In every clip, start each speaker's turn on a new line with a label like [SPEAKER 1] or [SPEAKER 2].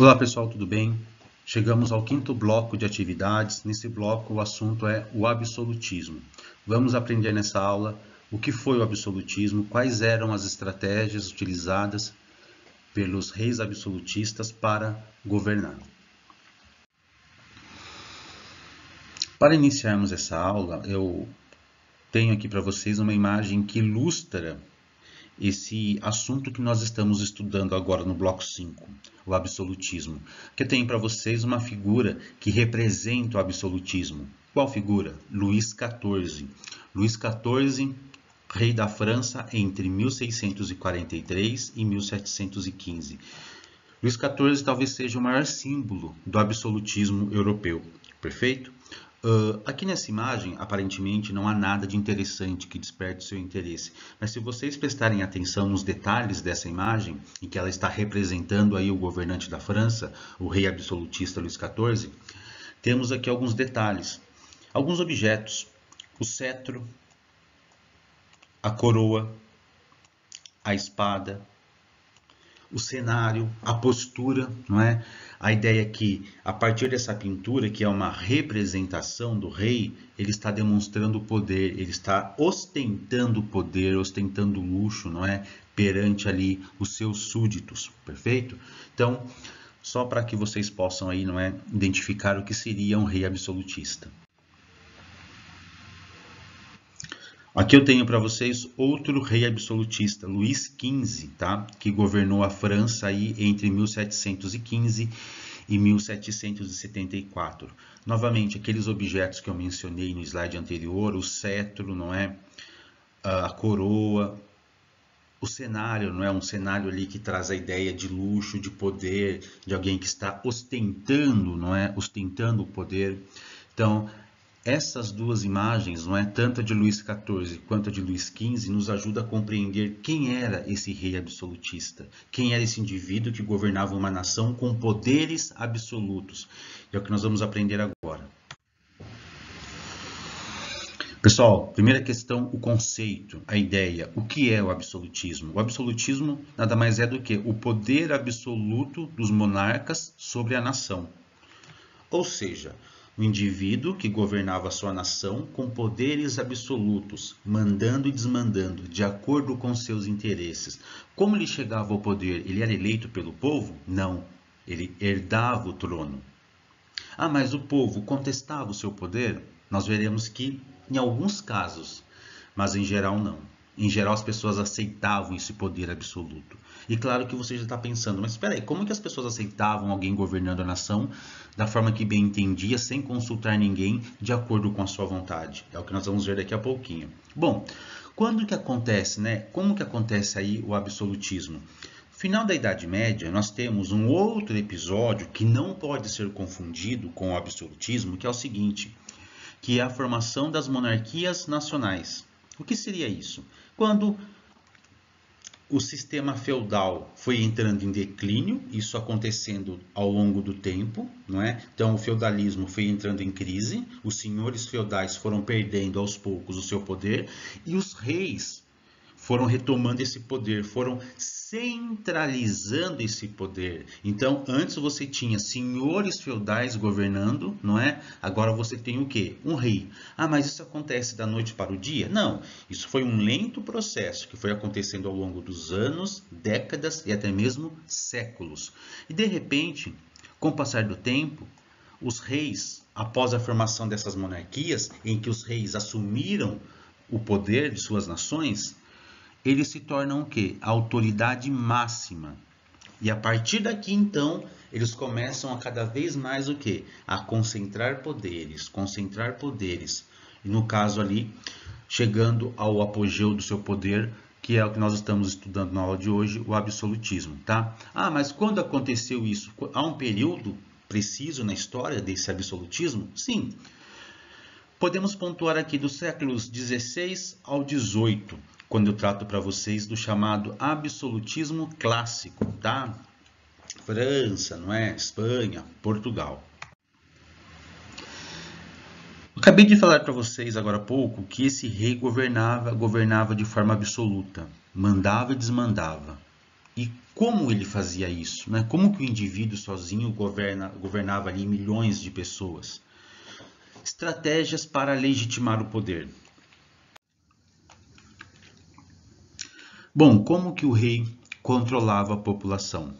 [SPEAKER 1] Olá pessoal, tudo bem? Chegamos ao quinto bloco de atividades. Nesse bloco o assunto é o absolutismo. Vamos aprender nessa aula o que foi o absolutismo, quais eram as estratégias utilizadas pelos reis absolutistas para governar. Para iniciarmos essa aula, eu tenho aqui para vocês uma imagem que ilustra esse assunto que nós estamos estudando agora no bloco 5, o absolutismo. Que eu tenho para vocês uma figura que representa o absolutismo. Qual figura? Luís XIV. Luís XIV, rei da França entre 1643 e 1715. Luís XIV talvez seja o maior símbolo do absolutismo europeu. Perfeito? Aqui nessa imagem, aparentemente, não há nada de interessante que desperte seu interesse. Mas se vocês prestarem atenção nos detalhes dessa imagem, em que ela está representando aí o governante da França, o rei absolutista Luís XIV, temos aqui alguns detalhes. Alguns objetos: o cetro, a coroa, a espada, o cenário, a postura, não é? A ideia é que, a partir dessa pintura, que é uma representação do rei, ele está demonstrando poder, ele está ostentando poder, ostentando luxo, não é? Perante ali os seus súditos, perfeito? Então, só para que vocês possam aí, não é, identificar o que seria um rei absolutista. Aqui eu tenho para vocês outro rei absolutista, Luís XV, tá? Que governou a França aí entre 1715 e 1774. Novamente, aqueles objetos que eu mencionei no slide anterior, o cetro, não é? A coroa, o cenário, não é? Um cenário ali que traz a ideia de luxo, de poder, de alguém que está ostentando, não é? Ostentando o poder. Então, essas duas imagens, não é, tanto a de Luís XIV quanto a de Luís XV, nos ajuda a compreender quem era esse rei absolutista, quem era esse indivíduo que governava uma nação com poderes absolutos. É o que nós vamos aprender agora. Pessoal, primeira questão, o conceito, a ideia. O que é o absolutismo? O absolutismo nada mais é do que o poder absoluto dos monarcas sobre a nação. Ou seja, o indivíduo que governava a sua nação com poderes absolutos, mandando e desmandando, de acordo com seus interesses. Como ele chegava ao poder? Ele era eleito pelo povo? Não. Ele herdava o trono. Ah, mas o povo contestava o seu poder? Nós veremos que em alguns casos, mas em geral não. Em geral, as pessoas aceitavam esse poder absoluto. E claro que você já está pensando, mas espera aí, como que as pessoas aceitavam alguém governando a nação da forma que bem entendia, sem consultar ninguém, de acordo com a sua vontade? É o que nós vamos ver daqui a pouquinho. Bom, quando que acontece, né? Como que acontece aí o absolutismo? No final da Idade Média, nós temos um outro episódio que não pode ser confundido com o absolutismo, que é o seguinte, que é a formação das monarquias nacionais. O que seria isso? Quando o sistema feudal foi entrando em declínio, isso acontecendo ao longo do tempo, não é? Então o feudalismo foi entrando em crise, os senhores feudais foram perdendo aos poucos o seu poder e os reis foram retomando esse poder, foram centralizando esse poder. Então, antes você tinha senhores feudais governando, não é? Agora você tem o quê? Um rei. Ah, mas isso acontece da noite para o dia? Não, isso foi um lento processo que foi acontecendo ao longo dos anos, décadas e até mesmo séculos. E de repente, com o passar do tempo, os reis, após a formação dessas monarquias, em que os reis assumiram o poder de suas nações, eles se tornam o quê? A autoridade máxima. E a partir daqui, então, eles começam a cada vez mais o quê? A concentrar poderes, concentrar poderes. E no caso ali, chegando ao apogeu do seu poder, que é o que nós estamos estudando na aula de hoje, o absolutismo, tá? Ah, mas quando aconteceu isso? Há um período preciso na história desse absolutismo? Sim. Podemos pontuar aqui dos séculos 16 ao 18, quando eu trato para vocês do chamado absolutismo clássico, tá? França, não é? Espanha, Portugal. Acabei de falar para vocês agora há pouco que esse rei governava de forma absoluta, mandava e desmandava. E como ele fazia isso, né? Como que o indivíduo sozinho governava ali milhões de pessoas? Estratégias para legitimar o poder. Bom, como que o rei controlava a população?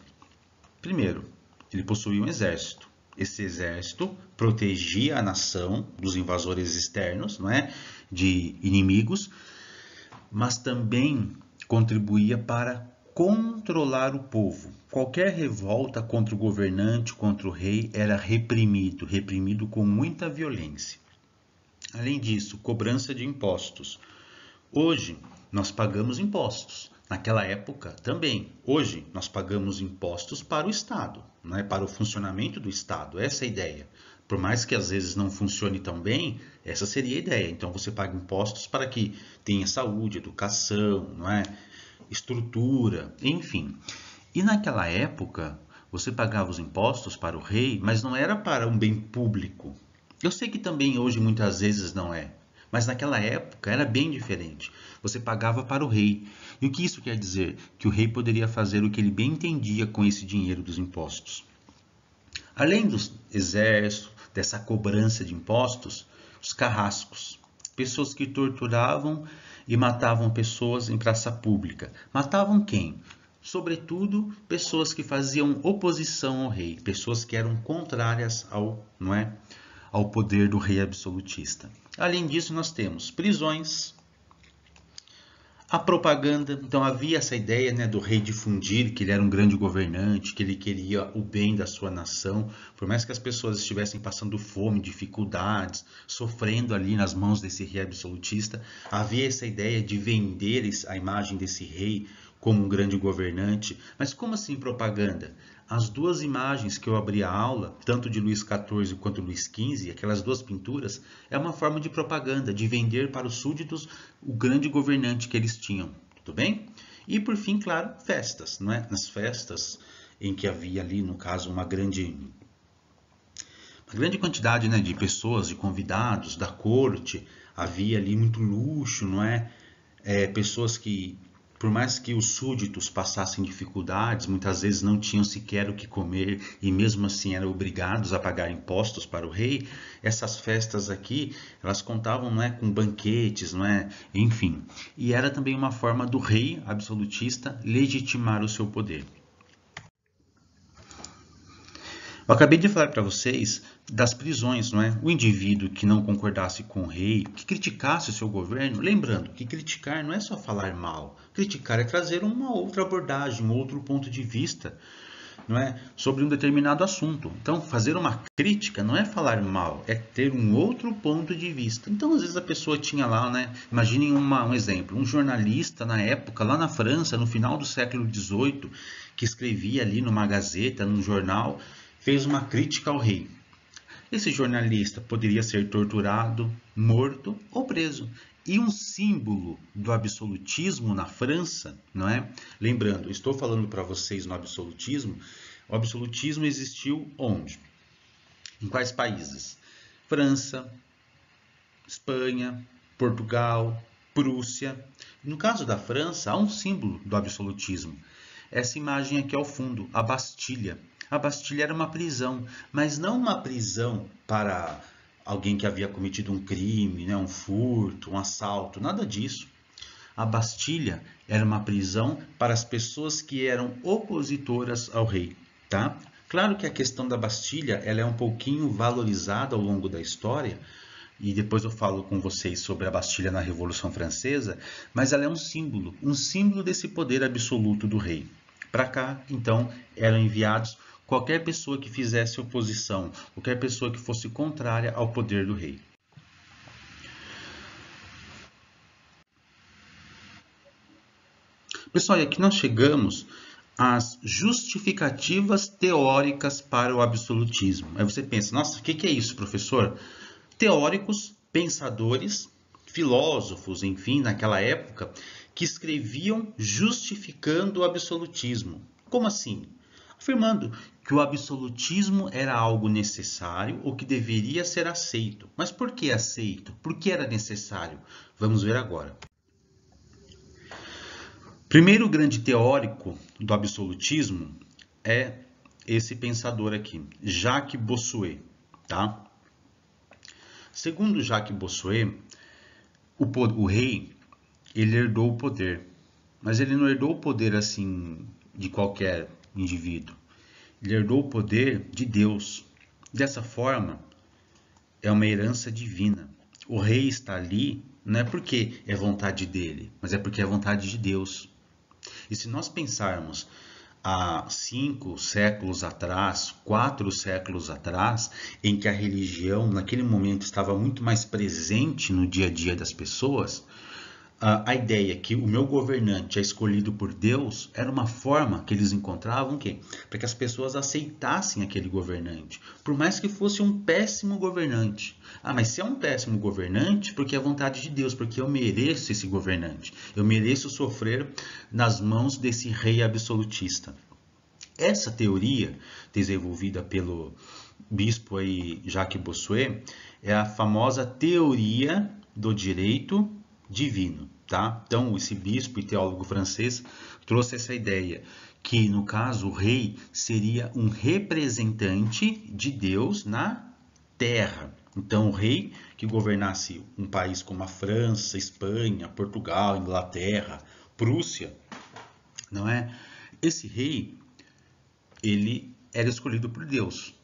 [SPEAKER 1] Primeiro, ele possuía um exército. Esse exército protegia a nação dos invasores externos, não é? De inimigos, mas também contribuía para controlar o povo. Qualquer revolta contra o governante, contra o rei, era reprimido com muita violência. Além disso, cobrança de impostos. Hoje, nós pagamos impostos. Naquela época também. Hoje, nós pagamos impostos para o Estado, não é? Para o funcionamento do Estado. Essa é a ideia. Por mais que às vezes não funcione tão bem, essa seria a ideia. Então, você paga impostos para que tenha saúde, educação, não é? Estrutura, enfim. E naquela época, você pagava os impostos para o rei, mas não era para um bem público. Eu sei que também hoje muitas vezes não é. Mas naquela época era bem diferente. Você pagava para o rei. E o que isso quer dizer? Que o rei poderia fazer o que ele bem entendia com esse dinheiro dos impostos. Além do exército, dessa cobrança de impostos, os carrascos. Pessoas que torturavam e matavam pessoas em praça pública. Matavam quem? Sobretudo, pessoas que faziam oposição ao rei. Pessoas que eram contrárias ao poder do rei absolutista. Além disso, nós temos prisões, a propaganda. Então havia essa ideia, né, do rei difundir que ele era um grande governante, que ele queria o bem da sua nação. Por mais que as pessoas estivessem passando fome, dificuldades, sofrendo ali nas mãos desse rei absolutista, havia essa ideia de vender a imagem desse rei como um grande governante. Mas como assim propaganda? As duas imagens que eu abri a aula, tanto de Luís XIV quanto Luís XV, aquelas duas pinturas, é uma forma de propaganda, de vender para os súditos o grande governante que eles tinham. Tudo bem? E por fim, claro, festas, não é? Nas festas em que havia ali, no caso, uma grande quantidade, né, de pessoas, de convidados da corte, havia ali muito luxo, não é? Pessoas que, por mais que os súditos passassem dificuldades, muitas vezes não tinham sequer o que comer e mesmo assim eram obrigados a pagar impostos para o rei. Essas festas aqui, elas contavam, não é, com banquetes, não é? Enfim. E era também uma forma do rei absolutista legitimar o seu poder. Eu acabei de falar para vocês das prisões, não é? O indivíduo que não concordasse com o rei, que criticasse o seu governo, lembrando que criticar não é só falar mal, criticar é trazer uma outra abordagem, um outro ponto de vista, não é? Sobre um determinado assunto. Então, fazer uma crítica não é falar mal, é ter um outro ponto de vista. Então, às vezes a pessoa tinha lá, né? Imaginem um exemplo, um jornalista na época, lá na França, no final do século XVIII, que escrevia ali numa gazeta, num jornal, fez uma crítica ao rei. Esse jornalista poderia ser torturado, morto ou preso. E um símbolo do absolutismo na França, não é? Lembrando, estou falando para vocês no absolutismo. O absolutismo existiu onde? Em quais países? França, Espanha, Portugal, Prússia. No caso da França, há um símbolo do absolutismo. Essa imagem aqui ao fundo, a Bastilha. A Bastilha era uma prisão, mas não uma prisão para alguém que havia cometido um crime, né, um furto, um assalto, nada disso. A Bastilha era uma prisão para as pessoas que eram opositoras ao rei, tá? Claro que a questão da Bastilha ela é um pouquinho valorizada ao longo da história, e depois eu falo com vocês sobre a Bastilha na Revolução Francesa, mas ela é um símbolo desse poder absoluto do rei. Para cá, então, eram enviados qualquer pessoa que fizesse oposição, qualquer pessoa que fosse contrária ao poder do rei. Pessoal, e aqui nós chegamos às justificativas teóricas para o absolutismo. Aí você pensa, nossa, o que é isso, professor? Teóricos, pensadores, filósofos, enfim, naquela época, que escreviam justificando o absolutismo. Como assim? Afirmando que o absolutismo era algo necessário ou que deveria ser aceito. Mas por que aceito? Por que era necessário? Vamos ver agora. Primeiro grande teórico do absolutismo é esse pensador aqui, Jacques Bossuet, tá? Segundo Jacques Bossuet, o rei, ele herdou o poder, mas ele não herdou o poder assim de qualquer indivíduo. Ele herdou o poder de Deus. Dessa forma, é uma herança divina. O rei está ali não é porque é vontade dele, mas é porque é vontade de Deus. E se nós pensarmos há 5 séculos atrás, 4 séculos atrás, em que a religião naquele momento estava muito mais presente no dia a dia das pessoas, a ideia que o meu governante é escolhido por Deus era uma forma que eles encontravam para que as pessoas aceitassem aquele governante, por mais que fosse um péssimo governante. Mas se é um péssimo governante, porque é vontade de Deus, porque eu mereço esse governante, eu mereço sofrer nas mãos desse rei absolutista. Essa teoria, desenvolvida pelo bispo aí, Jacques Bossuet, é a famosa teoria do direito divino, tá? Então, esse bispo e teólogo francês trouxe essa ideia que, no caso, o rei seria um representante de Deus na terra. Então, o rei que governasse um país como a França, Espanha, Portugal, Inglaterra, Prússia, não é? Esse rei, ele era escolhido por Deus.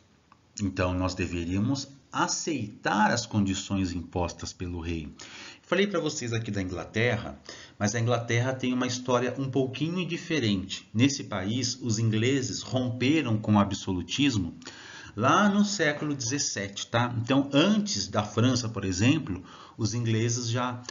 [SPEAKER 1] Então, nós deveríamos aceitar as condições impostas pelo rei. Falei para vocês aqui da Inglaterra, mas a Inglaterra tem uma história um pouquinho diferente. Nesse país, os ingleses romperam com o absolutismo lá no século XVII, tá? Então, antes da França, por exemplo, os ingleses já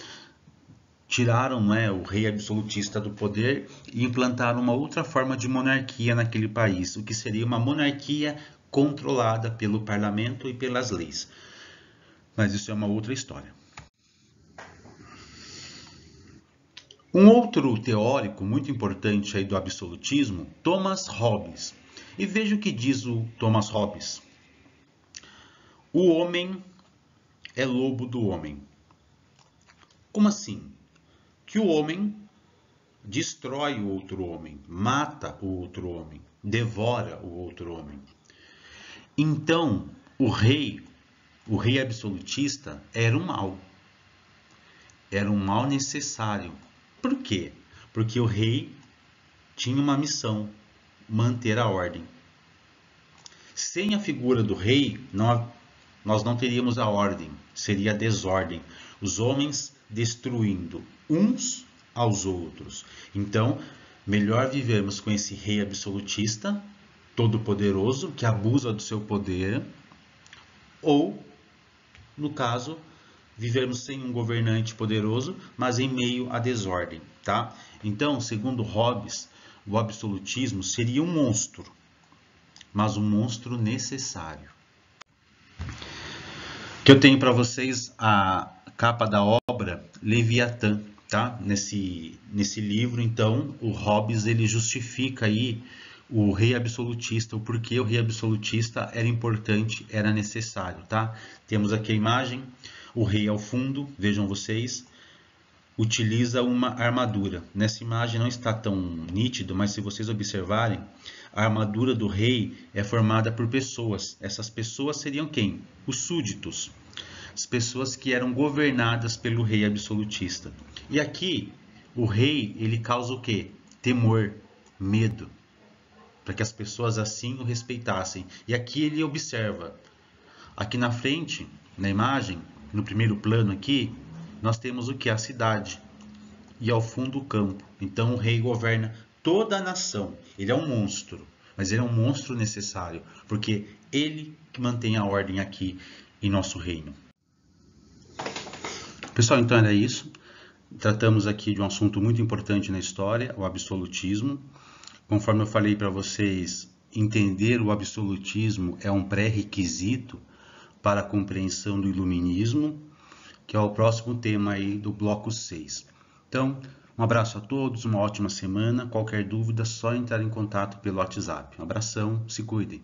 [SPEAKER 1] tiraram, né, o rei absolutista do poder e implantaram uma outra forma de monarquia naquele país, o que seria uma monarquia controlada pelo parlamento e pelas leis. Mas isso é uma outra história. Um outro teórico muito importante aí do absolutismo, Thomas Hobbes. E veja o que diz o Thomas Hobbes. O homem é lobo do homem. Como assim? Que o homem destrói o outro homem, mata o outro homem, devora o outro homem. Então, o rei absolutista era um mal. Era um mal necessário. Por quê? Porque o rei tinha uma missão, manter a ordem. Sem a figura do rei, nós não teríamos a ordem, seria a desordem. Os homens destruindo uns aos outros. Então, melhor vivermos com esse rei absolutista, todo-poderoso, que abusa do seu poder, ou, no caso, vivermos sem um governante poderoso, mas em meio à desordem, tá? Então, segundo Hobbes, o absolutismo seria um monstro, mas um monstro necessário. Que eu tenho para vocês a capa da obra Leviatã, tá? Nesse livro, então, o Hobbes ele justifica aí o rei absolutista, o porquê o rei absolutista era importante, era necessário, tá? Temos aqui a imagem, o rei ao fundo, vejam vocês, utiliza uma armadura. Nessa imagem não está tão nítido, mas se vocês observarem, a armadura do rei é formada por pessoas. Essas pessoas seriam quem? Os súditos. As pessoas que eram governadas pelo rei absolutista. E aqui, o rei, ele causa o quê? Temor, medo, para que as pessoas assim o respeitassem. E aqui ele observa, aqui na frente, na imagem, no primeiro plano aqui, nós temos o que? A cidade. E ao fundo o campo. Então o rei governa toda a nação. Ele é um monstro, mas ele é um monstro necessário, porque ele que mantém a ordem aqui em nosso reino. Pessoal, então era isso. Tratamos aqui de um assunto muito importante na história, o absolutismo. Conforme eu falei para vocês, entender o absolutismo é um pré-requisito para a compreensão do iluminismo, que é o próximo tema aí do bloco 6. Então, um abraço a todos, uma ótima semana. Qualquer dúvida, só entrar em contato pelo WhatsApp. Um abração, se cuidem.